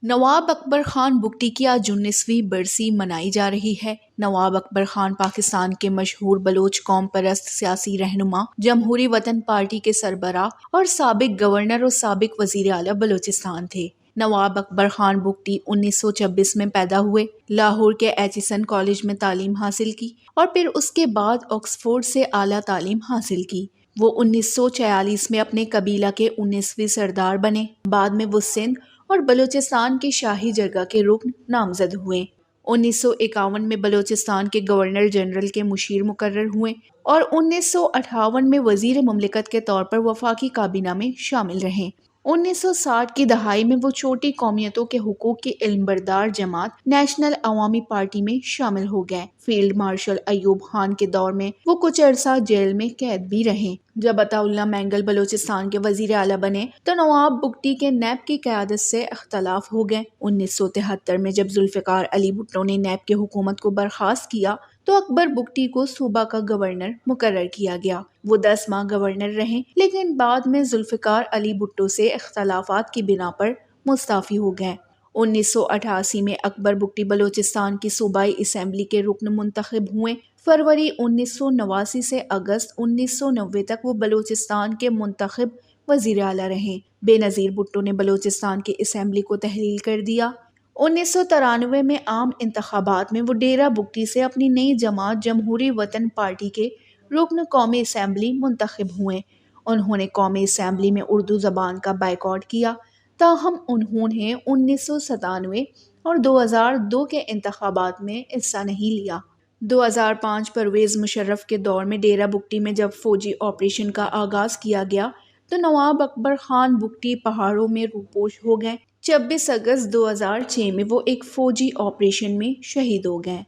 نواب اکبر خان بگٹی کی آج 19ویں برسی منائی جا رہی ہے۔ نواب اکبر خان پاکستان کے مشہور بلوچ قوم پرست سیاسی رہنما، جمہوری وطن پارٹی کے سربراہ اور سابق گورنر اور سابق وزیر اعلیٰ بلوچستان تھے۔ نواب اکبر خان بگٹی 1926 میں پیدا ہوئے، لاہور کے ایچسن کالج میں تعلیم حاصل کی اور پھر اس کے بعد آکسفورڈ سے اعلیٰ تعلیم حاصل کی۔ وہ 1946 میں اپنے قبیلہ کے 19ویں سردار بنے۔ بعد میں وہ سندھ اور بلوچستان کی شاہی جرگہ کے رکن نامزد ہوئے۔ 1951 میں بلوچستان کے گورنر جنرل کے مشیر مقرر ہوئے اور 1958 میں وزیر مملکت کے طور پر وفاقی کابینہ میں شامل رہے۔ 1960 کی دہائی میں وہ چھوٹی قومیتوں کے حقوق کی علمبردار جماعت نیشنل عوامی پارٹی میں شامل ہو گئے۔ فیلڈ مارشل ایوب خان کے دور میں وہ کچھ عرصہ جیل میں قید بھی رہے۔ جب عطا اللہ مینگل بلوچستان کے وزیر اعلیٰ بنے تو نواب بگٹی کے نیب کی قیادت سے اختلاف ہو گئے۔ 1973 میں جب ذوالفقار علی بھٹو نے نیب کی حکومت کو برخاست کیا تو اکبر بگٹی کو صوبہ کا گورنر مقرر کیا گیا۔ وہ 10 ماہ گورنر رہے، لیکن بعد میں ذوالفقار علی بھٹو سے اختلافات کی بنا پر مستعفی ہو گئے۔ 1988 میں اکبر بگٹی بلوچستان کی صوبائی اسمبلی کے رکن منتخب ہوئے۔ فروری 1989 سے اگست 1990 تک وہ بلوچستان کے منتخب وزیر اعلیٰ رہے۔ بے نظیر بھٹو نے بلوچستان کی اسمبلی کو تحلیل کر دیا۔ 1993 میں عام انتخابات میں وہ ڈیرہ بگٹی سے اپنی نئی جماعت جمہوری وطن پارٹی کے رکن قومی اسمبلی منتخب ہوئے۔ انہوں نے قومی اسمبلی میں اردو زبان کا بائیکاٹ کیا، تاہم انہوں نے 1997 اور 2002 کے انتخابات میں حصہ نہیں لیا۔ 2005 پرویز مشرف کے دور میں ڈیرہ بگٹی میں جب فوجی آپریشن کا آغاز کیا گیا تو نواب اکبر خان بگٹی پہاڑوں میں روپوش ہو گئے۔ 26 اگست 2006 میں وہ ایک فوجی آپریشن میں شہید ہو گئے۔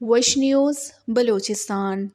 وش نیوز، بلوچستان۔